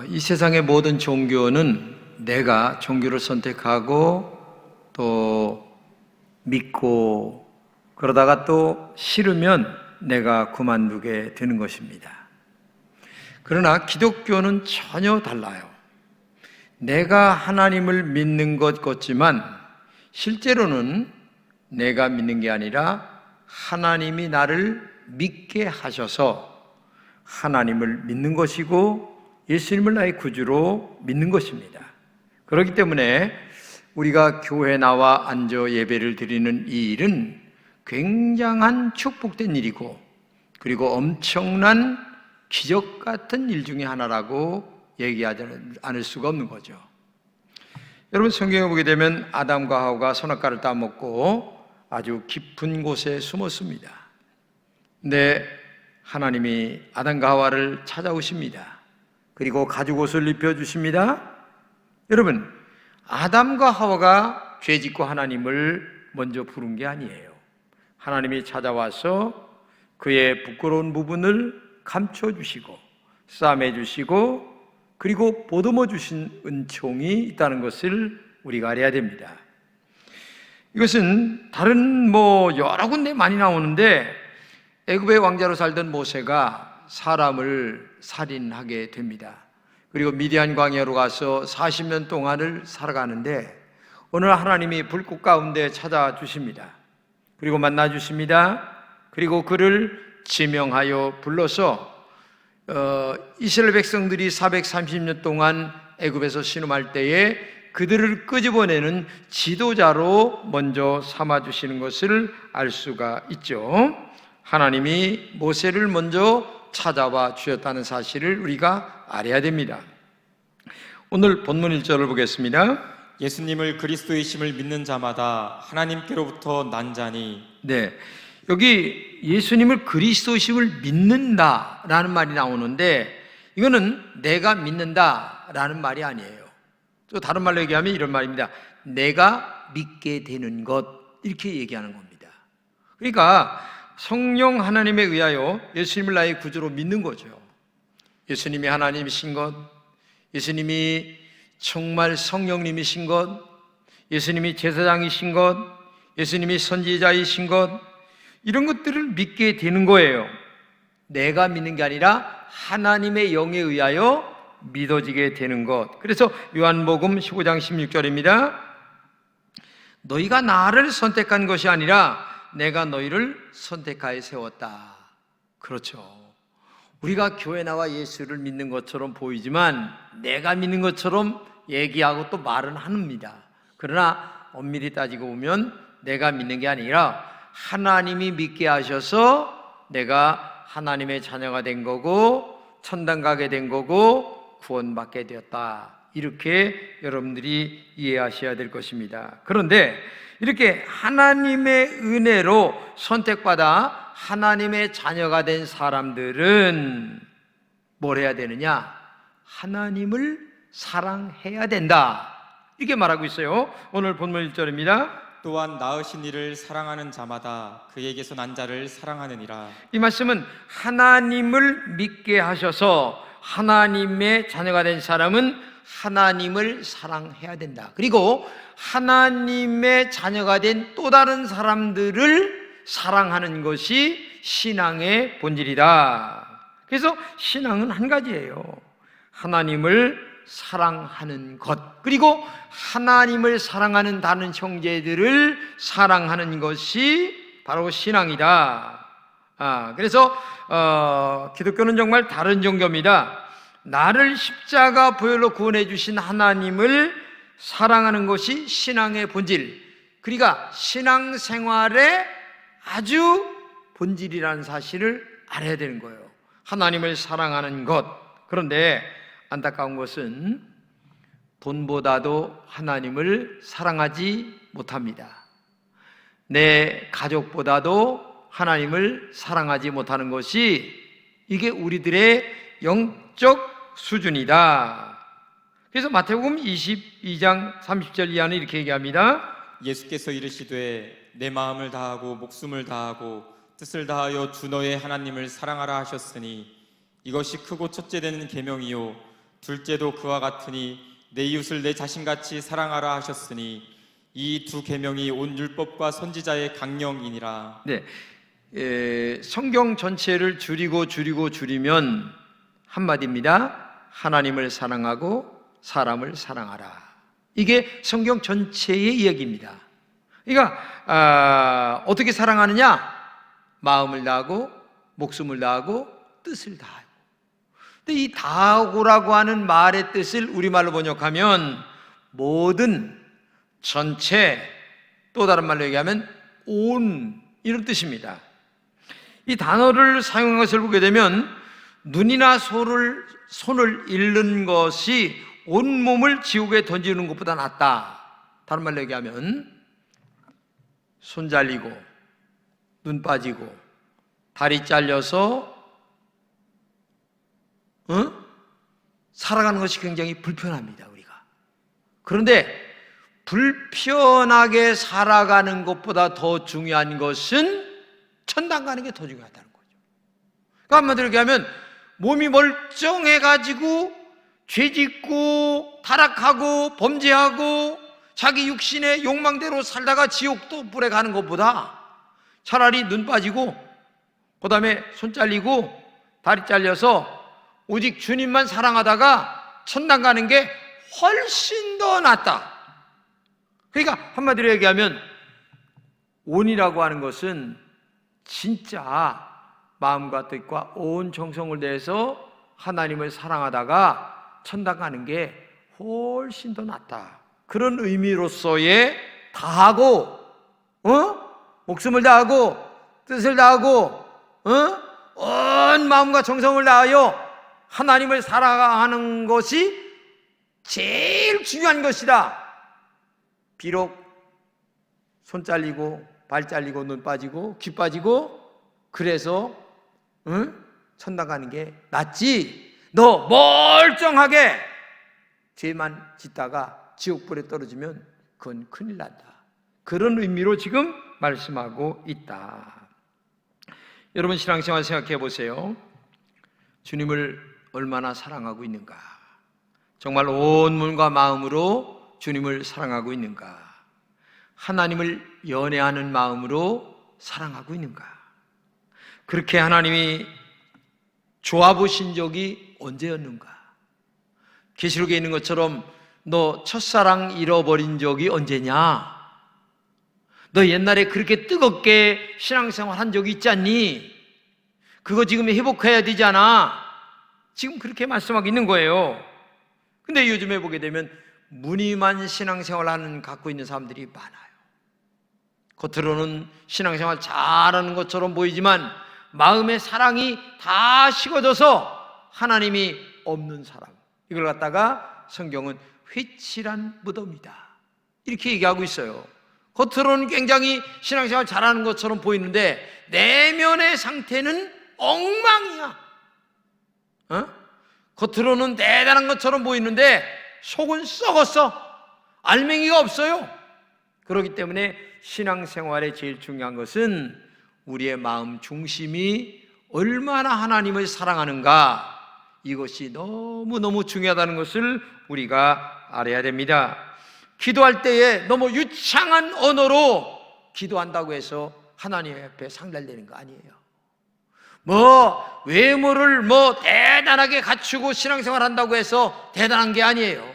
이 세상의 모든 종교는 내가 종교를 선택하고 또 믿고 그러다가 또 싫으면 내가 그만두게 되는 것입니다. 그러나 기독교는 전혀 달라요. 내가 하나님을 믿는 것 같지만 실제로는 내가 믿는 게 아니라 하나님이 나를 믿게 하셔서 하나님을 믿는 것이고 예수님을 나의 구주로 믿는 것입니다. 그렇기 때문에 우리가 교회 나와 앉아 예배를 드리는 이 일은 굉장한 축복된 일이고 그리고 엄청난 기적 같은 일 중에 하나라고 얘기하지 않을 수가 없는 거죠. 여러분 성경에 보게 되면 아담과 하와가 선악과를 따먹고 아주 깊은 곳에 숨었습니다. 근데 하나님이 아담과 하와를 찾아오십니다. 그리고 가죽옷을 입혀주십니다. 여러분, 아담과 하와가 죄짓고 하나님을 먼저 부른 게 아니에요. 하나님이 찾아와서 그의 부끄러운 부분을 감춰주시고 싸매주시고 그리고 보듬어 주신 은총이 있다는 것을 우리가 알아야 됩니다. 이것은 다른 여러 군데 많이 나오는데 애굽의 왕자로 살던 모세가 사람을 살인하게 됩니다. 그리고 미디안 광야로 가서 40년 동안을 살아가는데 오늘 하나님이 불꽃 가운데 찾아주십니다. 그리고 만나주십니다. 그리고 그를 지명하여 불러서 이스라엘 백성들이 430년 동안 애굽에서 신음할 때에 그들을 끄집어내는 지도자로 먼저 삼아주시는 것을 알 수가 있죠. 하나님이 모세를 먼저 찾아와 주셨다는 사실을 우리가 알아야 됩니다. 오늘 본문 1절을 보겠습니다. 예수님을 그리스도이심을 믿는 자마다 하나님께로부터 난 자니. 네, 여기 예수님을 그리스도이심을 믿는다라는 말이 나오는데 이거는 내가 믿는다라는 말이 아니에요. 또 다른 말로 얘기하면 이런 말입니다. 내가 믿게 되는 것, 이렇게 얘기하는 겁니다. 그러니까 성령 하나님에 의하여 예수님을 나의 구주로 믿는 거죠. 예수님이 하나님이신 것, 예수님이 정말 성령님이신 것, 예수님이 제사장이신 것, 예수님이 선지자이신 것, 이런 것들을 믿게 되는 거예요. 내가 믿는 게 아니라 하나님의 영에 의하여 믿어지게 되는 것. 그래서 요한복음 15장 16절입니다. 너희가 나를 선택한 것이 아니라 내가 너희를 선택하여 세웠다. 그렇죠. 우리가 교회 나와 예수를 믿는 것처럼 보이지만 내가 믿는 것처럼 얘기하고 또 말은 합니다. 그러나 엄밀히 따지고 보면 내가 믿는 게 아니라 하나님이 믿게 하셔서 내가 하나님의 자녀가 된 거고 천당 가게 된 거고 구원받게 되었다. 이렇게 여러분들이 이해하셔야 될 것입니다. 그런데 이렇게 하나님의 은혜로 선택받아 하나님의 자녀가 된 사람들은 뭘 해야 되느냐? 하나님을 사랑해야 된다. 이렇게 말하고 있어요. 오늘 본문 1절입니다. 또한 낳으신 이를 사랑하는 자마다 그에게서 난 자를 사랑하느니라. 이 말씀은 하나님을 믿게 하셔서 하나님의 자녀가 된 사람은 하나님을 사랑해야 된다. 그리고 하나님의 자녀가 된 또 다른 사람들을 사랑하는 것이 신앙의 본질이다. 그래서 신앙은 한 가지예요. 하나님을 사랑하는 것, 그리고 하나님을 사랑하는 다른 형제들을 사랑하는 것이 바로 신앙이다. 그래서 기독교는 정말 다른 종교입니다. 나를 십자가 보혈로 구원해 주신 하나님을 사랑하는 것이 신앙의 본질, 그러니까 신앙생활의 아주 본질이라는 사실을 알아야 되는 거예요. 하나님을 사랑하는 것. 그런데 안타까운 것은 돈보다도 하나님을 사랑하지 못합니다. 내 가족보다도 하나님을 사랑하지 못하는 것이 이게 우리들의 영적 수준이다. 그래서 마태복음 22장 30절 이하는 이렇게 얘기합니다. 예수께서 이르시되 내 마음을 다하고 목숨을 다하고 뜻을 다하여 주 너의 하나님을 사랑하라 하셨으니 이것이 크고 첫째 되는 계명이요 둘째도 그와 같으니 내 이웃을 내 자신같이 사랑하라 하셨으니 이 두 계명이 온 율법과 선지자의 강령이니라. 네, 성경 전체를 줄이면 한마디입니다. 하나님을 사랑하고 사람을 사랑하라. 이게 성경 전체의 이야기입니다. 그러니까 어떻게 사랑하느냐? 마음을 다하고 목숨을 다하고 뜻을 다하고. 근데 이 다하고라고 하는 말의 뜻을 우리말로 번역하면 모든, 전체, 또 다른 말로 얘기하면 온, 이런 뜻입니다. 이 단어를 사용한 것을 보게 되면 눈이나 손을 잃는 것이 온몸을 지옥에 던지는 것보다 낫다. 다른 말로 얘기하면 손 잘리고 눈 빠지고 다리 잘려서 살아가는 것이 굉장히 불편합니다, 우리가. 그런데 불편하게 살아가는 것보다 더 중요한 것은 천당 가는 게 더 중요하다는 거죠. 그러니까 한마디로 얘기하면 몸이 멀쩡해가지고 죄짓고 타락하고 범죄하고 자기 육신의 욕망대로 살다가 지옥도 불에 가는 것보다 차라리 눈 빠지고 그 다음에 손 잘리고 다리 잘려서 오직 주님만 사랑하다가 천당 가는 게 훨씬 더 낫다. 그러니까 한마디로 얘기하면 온이라고 하는 것은 진짜 마음과 뜻과 온 정성을 다해서 하나님을 사랑하다가 천당 가는 게 훨씬 더 낫다. 그런 의미로서의 다하고 목숨을 다하고 뜻을 다하고 온 마음과 정성을 다하여 하나님을 사랑하는 것이 제일 중요한 것이다. 비록 손 잘리고 발 잘리고 눈 빠지고 귀 빠지고 그래서 천당 가는 게 낫지, 너 멀쩡하게 죄만 짓다가 지옥불에 떨어지면 그건 큰일 난다. 그런 의미로 지금 말씀하고 있다. 여러분 신앙생활 생각해 보세요. 주님을 얼마나 사랑하고 있는가? 정말 온 몸과 마음으로 주님을 사랑하고 있는가? 하나님을 연애하는 마음으로 사랑하고 있는가? 그렇게 하나님이 좋아보신 적이 언제였는가? 계시록에 있는 것처럼 너 첫사랑 잃어버린 적이 언제냐? 너 옛날에 그렇게 뜨겁게 신앙생활 한 적이 있지 않니? 그거 지금 회복해야 되잖아. 지금 그렇게 말씀하고 있는 거예요. 근데 요즘에 보게 되면 무늬만 신앙생활 갖고 있는 사람들이 많아요. 겉으로는 신앙생활 잘하는 것처럼 보이지만 마음의 사랑이 다 식어져서 하나님이 없는 사람, 이걸 갖다가 성경은 회칠한 무덤이다 이렇게 얘기하고 있어요. 겉으로는 굉장히 신앙생활 잘하는 것처럼 보이는데 내면의 상태는 엉망이야. 겉으로는 대단한 것처럼 보이는데 속은 썩었어. 알맹이가 없어요. 그렇기 때문에 신앙생활에 제일 중요한 것은 우리의 마음 중심이 얼마나 하나님을 사랑하는가, 이것이 너무너무 중요하다는 것을 우리가 알아야 됩니다. 기도할 때에 너무 유창한 언어로 기도한다고 해서 하나님 앞에 상달되는 거 아니에요. 외모를 대단하게 갖추고 신앙생활 한다고 해서 대단한 게 아니에요.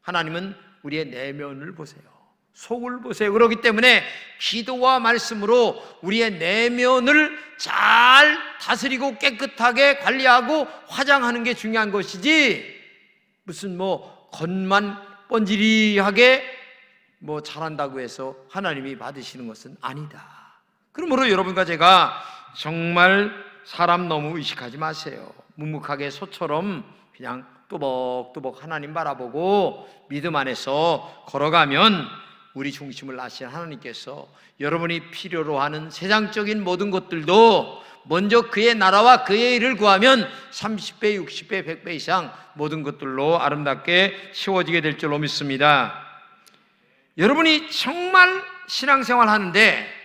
하나님은 우리의 내면을 보세요. 속을 보세요. 그렇기 때문에 기도와 말씀으로 우리의 내면을 잘 다스리고 깨끗하게 관리하고 화장하는 게 중요한 것이지, 무슨 겉만 번지리하게 잘한다고 해서 하나님이 받으시는 것은 아니다. 그러므로 여러분과 제가 정말 사람 너무 의식하지 마세요. 묵묵하게 소처럼 그냥 뚜벅뚜벅 하나님 바라보고 믿음 안에서 걸어가면 우리 중심을 아신 하나님께서 여러분이 필요로 하는 세상적인 모든 것들도 먼저 그의 나라와 그의 일을 구하면 30배, 60배, 100배 이상 모든 것들로 아름답게 채워지게 될 줄로 믿습니다. 여러분이 정말 신앙생활 하는데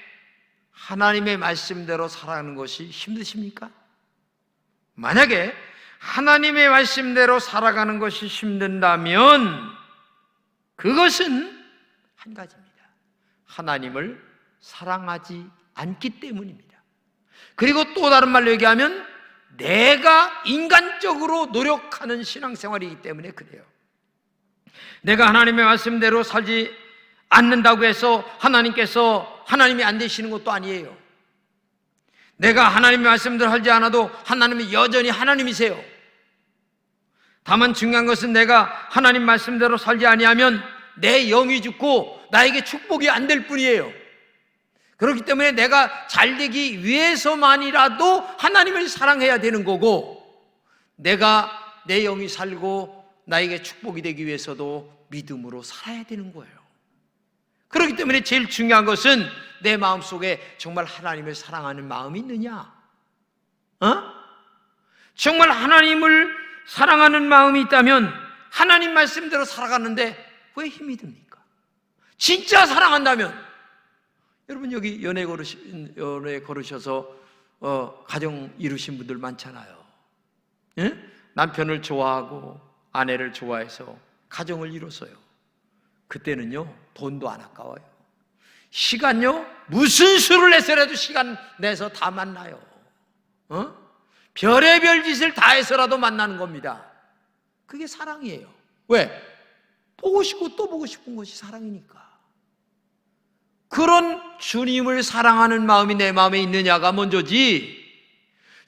하나님의 말씀대로 살아가는 것이 힘드십니까? 만약에 하나님의 말씀대로 살아가는 것이 힘든다면 그것은 한 가지입니다. 하나님을 사랑하지 않기 때문입니다. 그리고 또 다른 말로 얘기하면 내가 인간적으로 노력하는 신앙생활이기 때문에 그래요. 내가 하나님의 말씀대로 살지 않는다고 해서 하나님이 안 되시는 것도 아니에요. 내가 하나님의 말씀대로 살지 않아도 하나님은 여전히 하나님이세요. 다만 중요한 것은 내가 하나님 말씀대로 살지 아니하면 내 영이 죽고 나에게 축복이 안 될 뿐이에요. 그렇기 때문에 내가 잘되기 위해서만이라도 하나님을 사랑해야 되는 거고, 내가 내 영이 살고 나에게 축복이 되기 위해서도 믿음으로 살아야 되는 거예요. 그렇기 때문에 제일 중요한 것은 내 마음속에 정말 하나님을 사랑하는 마음이 있느냐? 정말 하나님을 사랑하는 마음이 있다면 하나님 말씀대로 살아가는데 왜 힘이 듭니까? 진짜 사랑한다면, 여러분 여기 연애 걸으셔서 가정 이루신 분들 많잖아요. 예? 남편을 좋아하고 아내를 좋아해서 가정을 이뤘어요. 그때는요 돈도 안 아까워요. 시간요 무슨 수를 내서라도 시간 내서 다 만나요. 별의별 짓을 다 해서라도 만나는 겁니다. 그게 사랑이에요. 왜? 보고 싶고 또 보고 싶은 것이 사랑이니까. 그런 주님을 사랑하는 마음이 내 마음에 있느냐가 먼저지,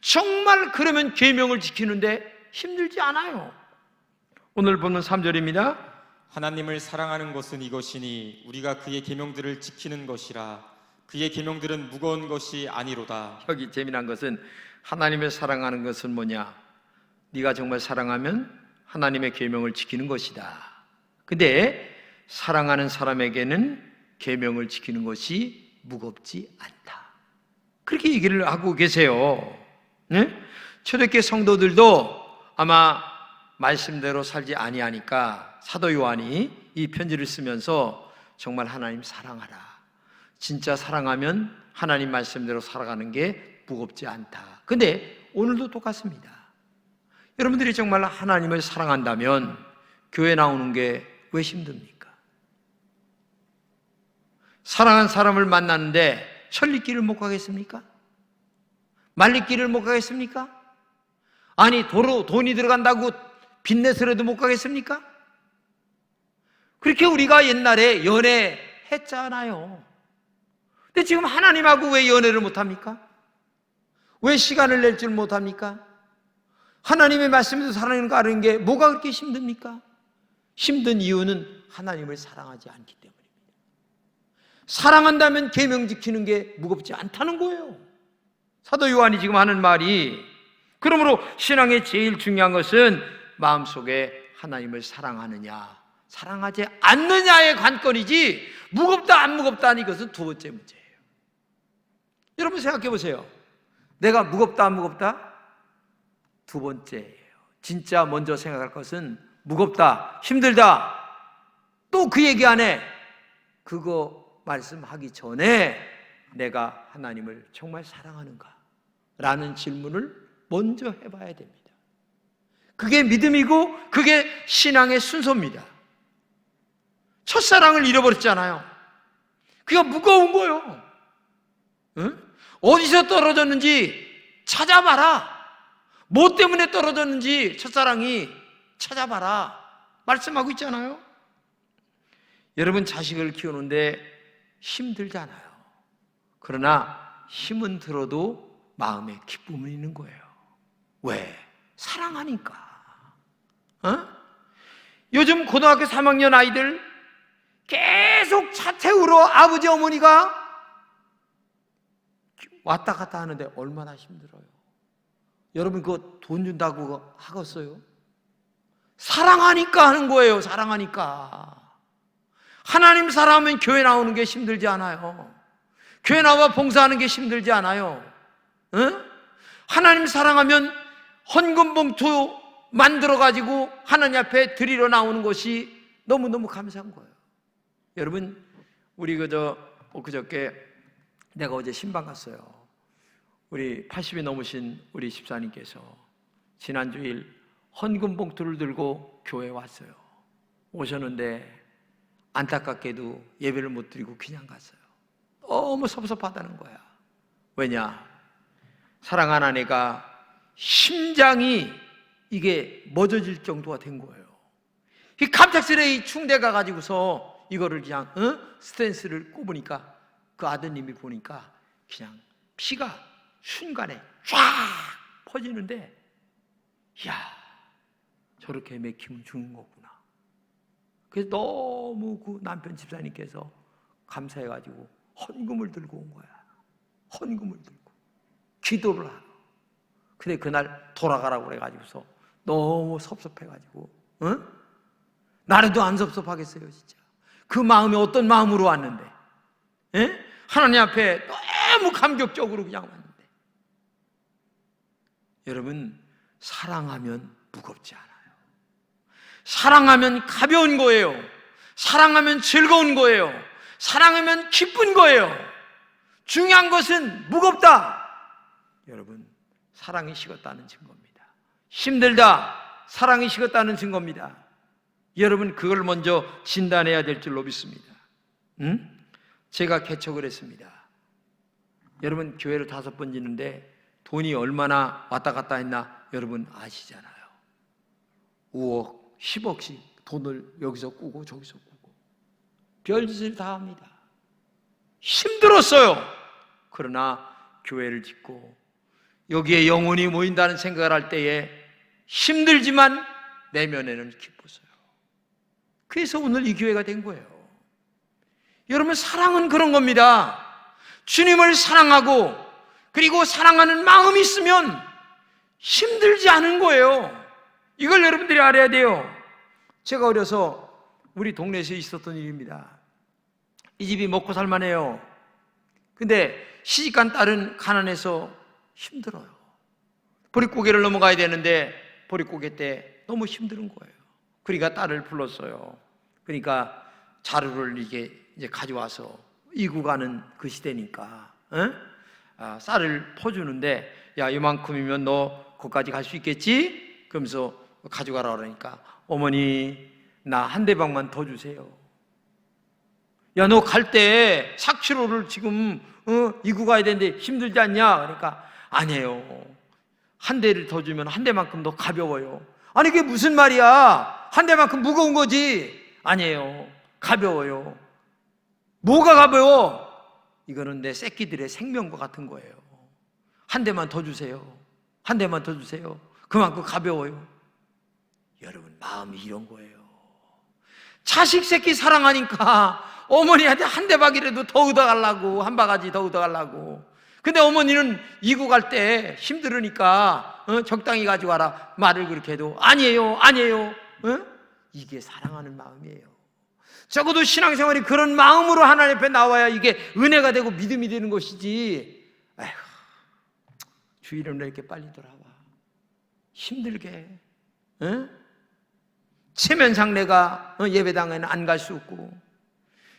정말 그러면 계명을 지키는데 힘들지 않아요. 오늘 보는 3절입니다. 하나님을 사랑하는 것은 이것이니 우리가 그의 계명들을 지키는 것이라. 그의 계명들은 무거운 것이 아니로다. 여기 재미난 것은 하나님을 사랑하는 것은 뭐냐? 네가 정말 사랑하면 하나님의 계명을 지키는 것이다. 근데 사랑하는 사람에게는 계명을 지키는 것이 무겁지 않다. 그렇게 얘기를 하고 계세요. 네? 초대교회 성도들도 아마 말씀대로 살지 아니하니까 사도 요한이 이 편지를 쓰면서 정말 하나님 사랑하라, 진짜 사랑하면 하나님 말씀대로 살아가는 게 무겁지 않다. 근데 오늘도 똑같습니다. 여러분들이 정말 하나님을 사랑한다면 교회 나오는 게 왜 힘듭니까? 사랑한 사람을 만나는데 천리길을 못 가겠습니까? 말리길을 못 가겠습니까? 아니 도로 돈이 들어간다고 빚내서라도 못 가겠습니까? 그렇게 우리가 옛날에 연애했잖아요. 근데 지금 하나님하고 왜 연애를 못합니까? 왜 시간을 낼 줄 못합니까? 하나님의 말씀에서 사랑하는 거 아는 게 뭐가 그렇게 힘듭니까? 힘든 이유는 하나님을 사랑하지 않기 때문입니다. 사랑한다면 계명 지키는 게 무겁지 않다는 거예요. 사도 요한이 지금 하는 말이, 그러므로 신앙의 제일 중요한 것은 마음속에 하나님을 사랑하느냐 사랑하지 않느냐의 관건이지, 무겁다 안 무겁다 하는 것은 두 번째 문제예요. 여러분 생각해 보세요. 내가 무겁다 안 무겁다? 두 번째예요. 진짜 먼저 생각할 것은 무겁다, 힘들다. 또 그 얘기 안에 그거 말씀하기 전에 내가 하나님을 정말 사랑하는가? 라는 질문을 먼저 해봐야 됩니다. 그게 믿음이고 그게 신앙의 순서입니다. 첫사랑을 잃어버렸잖아요. 그게 무거운 거예요. 응? 어디서 떨어졌는지 찾아봐라. 뭐 때문에 떨어졌는지 첫사랑이 찾아봐라 말씀하고 있잖아요. 여러분 자식을 키우는데 힘들잖아요. 그러나 힘은 들어도 마음에 기쁨은 있는 거예요. 왜? 사랑하니까. 요즘 고등학교 3학년 아이들 계속 차 태우러 아버지 어머니가 왔다 갔다 하는데 얼마나 힘들어요. 여러분 그거 돈 준다고 하겠어요? 사랑하니까 하는 거예요. 사랑하니까. 하나님 사랑하면 교회 나오는 게 힘들지 않아요. 교회 나와 봉사하는 게 힘들지 않아요. 하나님 사랑하면 헌금 봉투 만들어가지고 하나님 앞에 드리러 나오는 것이 너무너무 감사한 거예요. 여러분 우리 그저께 내가 어제 신방 갔어요. 우리 80이 넘으신 우리 집사님께서 지난 주일 헌금 봉투를 들고 교회에 왔어요. 오셨는데 안타깝게도 예배를 못 드리고 그냥 갔어요. 너무 섭섭하다는 거야. 왜냐? 사랑하는 아내가 심장이 이게 멎어질 정도가 된 거예요. 이 갑작스레 이 충대 가가지고서 이거를 그냥 스탠스를 꼽으니까 그 아드님이 보니까 그냥 피가 순간에 쫙 퍼지는데, 이야, 저렇게 맥히면 죽는 거구나. 그래서 너무 그 남편 집사님께서 감사해가지고 헌금을 들고 온 거야. 헌금을 들고 기도를 하고. 근데 그날 돌아가라고 그래가지고서 너무 섭섭해가지고, 나라도 안 섭섭하겠어요, 진짜. 그 마음이 어떤 마음으로 왔는데, 하나님 앞에 너무 감격적으로 그냥 왔는데. 여러분, 사랑하면 무겁지 않아요. 사랑하면 가벼운 거예요. 사랑하면 즐거운 거예요. 사랑하면 기쁜 거예요. 중요한 것은 무겁다. 여러분, 사랑이 식었다는 증거입니다. 힘들다, 사랑이 식었다는 증거입니다. 여러분, 그걸 먼저 진단해야 될 줄로 믿습니다. 제가 개척을 했습니다. 여러분, 교회를 5번 짓는데 돈이 얼마나 왔다 갔다 했나 여러분 아시잖아요. 5억, 10억씩 돈을 여기서 꾸고 저기서 꾸고 별짓을 다 합니다. 힘들었어요. 그러나 교회를 짓고 여기에 영혼이 모인다는 생각을 할 때에 힘들지만 내면에는 기뻤어요. 그래서 오늘 이 교회가 된 거예요. 여러분, 사랑은 그런 겁니다. 주님을 사랑하고 그리고 사랑하는 마음이 있으면 힘들지 않은 거예요. 이걸 여러분들이 알아야 돼요. 제가 어려서 우리 동네에서 있었던 일입니다. 이 집이 먹고 살만해요. 근데 시집간 딸은 가난해서 힘들어요. 보릿고개를 넘어가야 되는데 보릿고개 때 너무 힘든 거예요. 그러니까 딸을 불렀어요. 그러니까 자루를 이제 가져와서 이구가는 그 시대니까 쌀을 퍼주는데, 야, 이만큼이면 너 거기까지 갈 수 있겠지? 그러면서 가져가라 그러니까, 어머니, 나 한 대방만 더 주세요. 야, 너 갈 때 4km를 지금 이구 가야 되는데 힘들지 않냐? 그러니까, 아니에요. 한 대를 더 주면 한 대만큼 더 가벼워요. 아니, 그게 무슨 말이야? 한 대만큼 무거운 거지. 아니에요, 가벼워요. 뭐가 가벼워? 이거는 내 새끼들의 생명과 같은 거예요. 한 대만 더 주세요. 한 대만 더 주세요. 그만큼 가벼워요. 여러분, 마음이 이런 거예요. 자식 새끼 사랑하니까 어머니한테 한 대박이라도 더 얻어가려고, 한 바가지 더 얻어가려고. 근데 어머니는 이구 갈 때 힘들으니까 적당히 가져가라 말을 그렇게 해도 아니에요, 아니에요. 이게 사랑하는 마음이에요. 적어도 신앙생활이 그런 마음으로 하나님 앞에 나와야 이게 은혜가 되고 믿음이 되는 것이지. 아이고, 주일은 왜 이렇게 빨리 돌아와? 힘들게. 체면상 내가 예배당에는 안 갈 수 없고,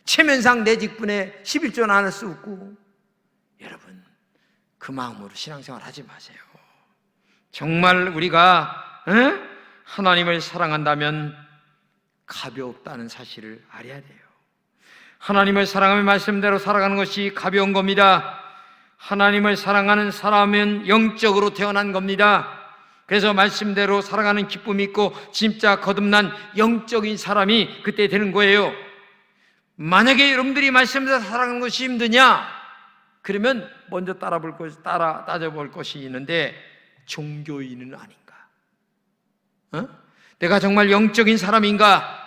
체면상 내 직분에 11조는 안 할 수 없고. 여러분, 그 마음으로 신앙생활 하지 마세요. 정말 우리가 하나님을 사랑한다면 가볍다는 사실을 알아야 돼요. 하나님을 사랑하며 말씀대로 살아가는 것이 가벼운 겁니다. 하나님을 사랑하는 사람은 영적으로 태어난 겁니다. 그래서 말씀대로 살아가는 기쁨이 있고 진짜 거듭난 영적인 사람이 그때 되는 거예요. 만약에 여러분들이 말씀대로 살아가는 것이 힘드냐? 그러면 먼저 따져볼 것이 있는데, 종교인은 아닌가? 내가 정말 영적인 사람인가?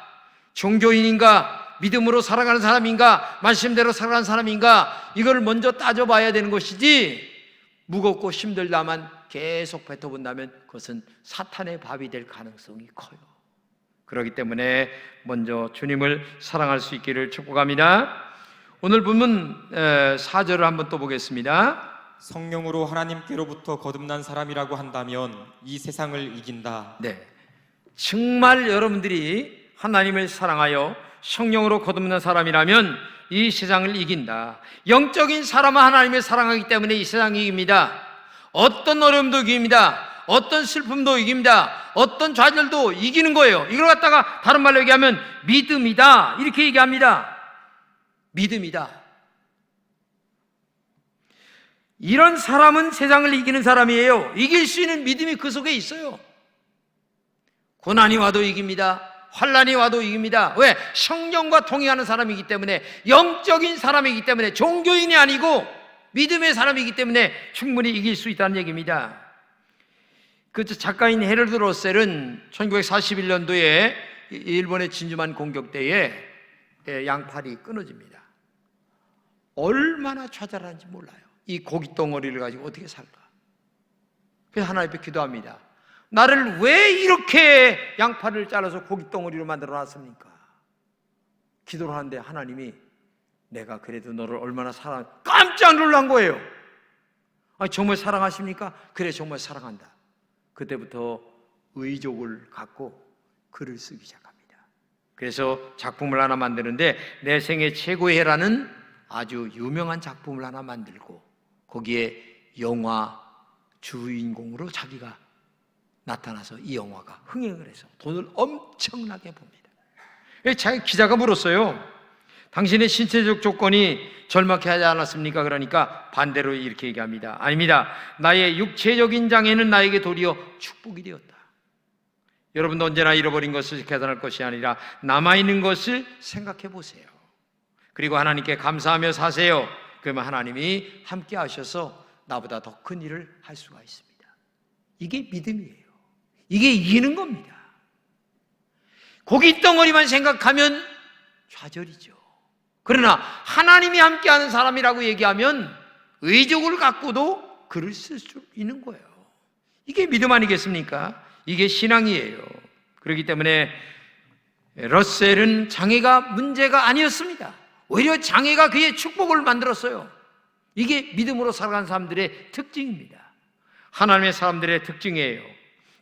종교인인가? 믿음으로 살아가는 사람인가? 말씀대로 살아가는 사람인가? 이걸 먼저 따져봐야 되는 것이지, 무겁고 힘들다만 계속 뱉어본다면 그것은 사탄의 밥이 될 가능성이 커요. 그렇기 때문에 먼저 주님을 사랑할 수 있기를 축복합니다. 오늘 본문 4절을 한번 또 보겠습니다. 성령으로 하나님께로부터 거듭난 사람이라고 한다면 이 세상을 이긴다. 네, 정말 여러분들이 하나님을 사랑하여 성령으로 거듭난 사람이라면 이 세상을 이긴다. 영적인 사람은 하나님을 사랑하기 때문에 이 세상이 이깁니다. 어떤 어려움도 이깁니다. 어떤 슬픔도 이깁니다. 어떤 좌절도 이기는 거예요. 이걸 갖다가 다른 말로 얘기하면 믿음이다, 이렇게 얘기합니다. 믿음이다. 이런 사람은 세상을 이기는 사람이에요. 이길 수 있는 믿음이 그 속에 있어요. 고난이 와도 이깁니다. 환난이 와도 이깁니다. 왜? 성령과 동행하는 사람이기 때문에, 영적인 사람이기 때문에, 종교인이 아니고 믿음의 사람이기 때문에 충분히 이길 수 있다는 얘기입니다. 그 작가인 헤럴드 러셀은 1941년도에 일본의 진주만 공격 때에 양팔이 끊어집니다. 얼마나 좌절한지 몰라요. 이 고깃 덩어리를 가지고 어떻게 살까? 그래서 하나님 앞에 기도합니다. 나를 왜 이렇게 양팔을 잘라서 고깃 덩어리로 만들어 놨습니까? 기도를 하는데 하나님이 내가 그래도 너를 얼마나 깜짝 놀란 거예요. 아니, 정말 사랑하십니까? 그래, 정말 사랑한다. 그때부터 의족을 갖고 글을 쓰기 시작합니다. 그래서 작품을 하나 만드는데 내 생애 최고의 해라는 아주 유명한 작품을 하나 만들고 거기에 영화 주인공으로 자기가 나타나서 이 영화가 흥행을 해서 돈을 엄청나게 봅니다. 자기 기자가 물었어요. 당신의 신체적 조건이 절망케 하지 않았습니까? 그러니까 반대로 이렇게 얘기합니다. 아닙니다. 나의 육체적인 장애는 나에게 도리어 축복이 되었다. 여러분도 언제나 잃어버린 것을 계산할 것이 아니라 남아있는 것을 생각해 보세요. 그리고 하나님께 감사하며 사세요. 그러면 하나님이 함께 하셔서 나보다 더 큰 일을 할 수가 있습니다. 이게 믿음이에요. 이게 이기는 겁니다. 고깃덩어리만 생각하면 좌절이죠. 그러나 하나님이 함께하는 사람이라고 얘기하면 의족을 갖고도 글을 쓸 수 있는 거예요. 이게 믿음 아니겠습니까? 이게 신앙이에요. 그렇기 때문에 러셀은 장애가 문제가 아니었습니다. 오히려 장애가 그의 축복을 만들었어요. 이게 믿음으로 살아가는 사람들의 특징입니다. 하나님의 사람들의 특징이에요.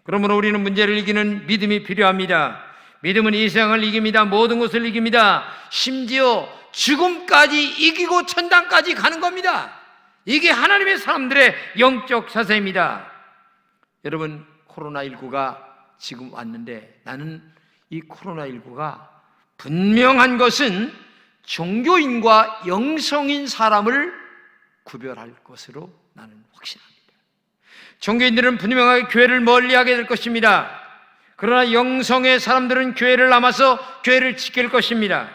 그러므로 우리는 문제를 이기는 믿음이 필요합니다. 믿음은 이 세상을 이깁니다. 모든 것을 이깁니다. 심지어 죽음까지 이기고 천당까지 가는 겁니다. 이게 하나님의 사람들의 영적 자세입니다. 여러분, 코로나19가 지금 왔는데 나는 이 코로나19가 분명한 것은 종교인과 영성인 사람을 구별할 것으로 나는 확신합니다. 종교인들은 분명하게 교회를 멀리하게 될 것입니다. 그러나 영성의 사람들은 교회를 남아서 교회를 지킬 것입니다.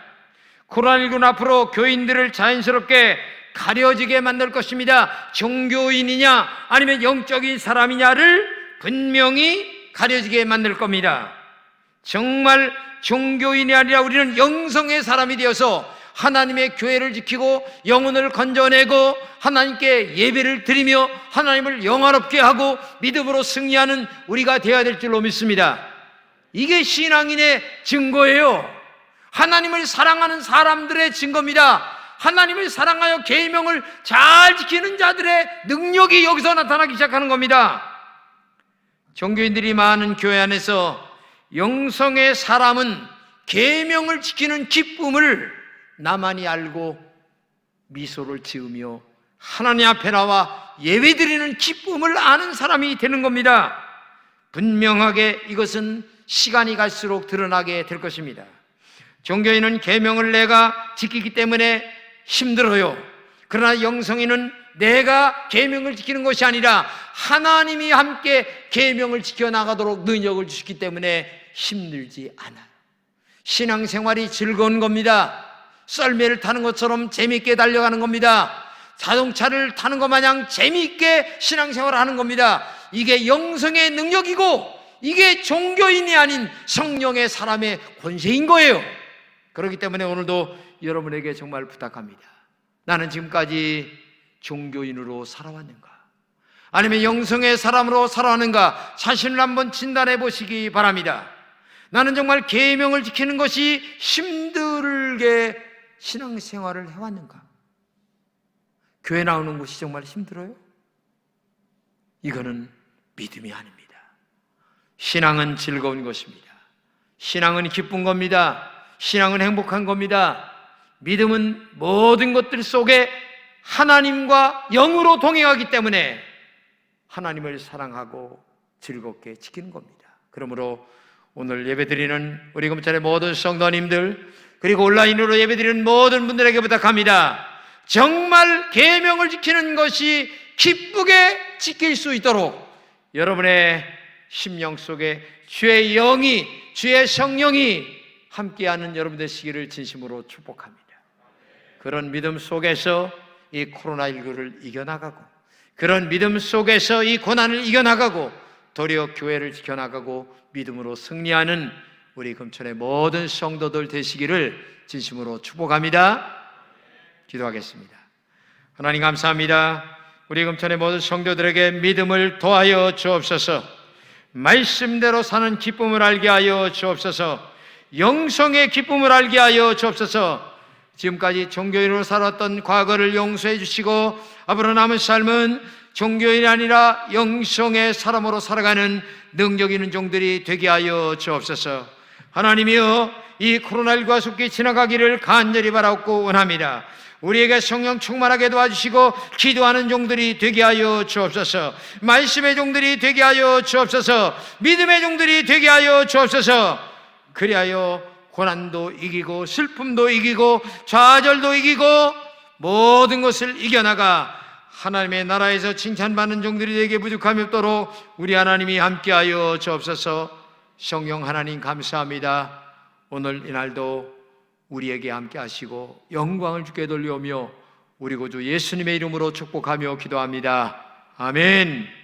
코로나19는 앞으로 교인들을 자연스럽게 가려지게 만들 것입니다. 종교인이냐 아니면 영적인 사람이냐를 분명히 가려지게 만들 겁니다. 정말 종교인이 아니라 우리는 영성의 사람이 되어서 하나님의 교회를 지키고 영혼을 건져내고 하나님께 예배를 드리며 하나님을 영화롭게 하고 믿음으로 승리하는 우리가 되어야 될 줄로 믿습니다. 이게 신앙인의 증거예요. 하나님을 사랑하는 사람들의 증거입니다. 하나님을 사랑하여 계명을 잘 지키는 자들의 능력이 여기서 나타나기 시작하는 겁니다. 종교인들이 많은 교회 안에서 영성의 사람은 계명을 지키는 기쁨을 나만이 알고 미소를 지으며 하나님 앞에 나와 예배드리는 기쁨을 아는 사람이 되는 겁니다. 분명하게 이것은 시간이 갈수록 드러나게 될 것입니다. 종교인은 계명을 내가 지키기 때문에 힘들어요. 그러나 영성인은 내가 계명을 지키는 것이 아니라 하나님이 함께 계명을 지켜나가도록 능력을 주시기 때문에 힘들지 않아요. 신앙생활이 즐거운 겁니다. 썰매를 타는 것처럼 재미있게 달려가는 겁니다. 자동차를 타는 것 마냥 재미있게 신앙생활을 하는 겁니다. 이게 영성의 능력이고 이게 종교인이 아닌 성령의 사람의 권세인 거예요. 그렇기 때문에 오늘도 여러분에게 정말 부탁합니다. 나는 지금까지 종교인으로 살아왔는가? 아니면 영성의 사람으로 살아왔는가? 자신을 한번 진단해 보시기 바랍니다. 나는 정말 계명을 지키는 것이 힘들게 신앙생활을 해왔는가? 교회 나오는 것이 정말 힘들어요? 이거는 믿음이 아닙니다. 신앙은 즐거운 것입니다. 신앙은 기쁜 겁니다. 신앙은 행복한 겁니다. 믿음은 모든 것들 속에 하나님과 영으로 동행하기 때문에 하나님을 사랑하고 즐겁게 지키는 겁니다. 그러므로 오늘 예배드리는 우리 금천의 모든 성도님들, 그리고 온라인으로 예배드리는 모든 분들에게 부탁합니다. 정말 계명을 지키는 것이 기쁘게 지킬 수 있도록 여러분의 심령 속에 주의 영이, 주의 성령이 함께하는 여러분 되시기를 진심으로 축복합니다. 그런 믿음 속에서 이 코로나19를 이겨나가고, 그런 믿음 속에서 이 고난을 이겨나가고, 도리어 교회를 지켜나가고 믿음으로 승리하는 우리 금천의 모든 성도들 되시기를 진심으로 축복합니다. 기도하겠습니다. 하나님 감사합니다. 우리 금천의 모든 성도들에게 믿음을 더하여 주옵소서. 말씀대로 사는 기쁨을 알게 하여 주옵소서. 영성의 기쁨을 알게 하여 주옵소서. 지금까지 종교인으로 살았던 과거를 용서해 주시고 앞으로 남은 삶은 종교인이 아니라 영성의 사람으로 살아가는 능력 있는 종들이 되게 하여 주옵소서. 하나님이여, 이 코로나19가 속히 지나가기를 간절히 바라고 원합니다. 우리에게 성령 충만하게 도와주시고 기도하는 종들이 되게 하여 주옵소서. 말씀의 종들이 되게 하여 주옵소서. 믿음의 종들이 되게 하여 주옵소서. 그리하여 고난도 이기고 슬픔도 이기고 좌절도 이기고 모든 것을 이겨나가 하나님의 나라에서 칭찬받는 종들이 되게 부족함이 없도록 우리 하나님이 함께하여 주옵소서. 성령 하나님 감사합니다. 오늘 이날도 우리에게 함께 하시고 영광을 주께 돌려오며 우리 구주 예수님의 이름으로 축복하며 기도합니다. 아멘.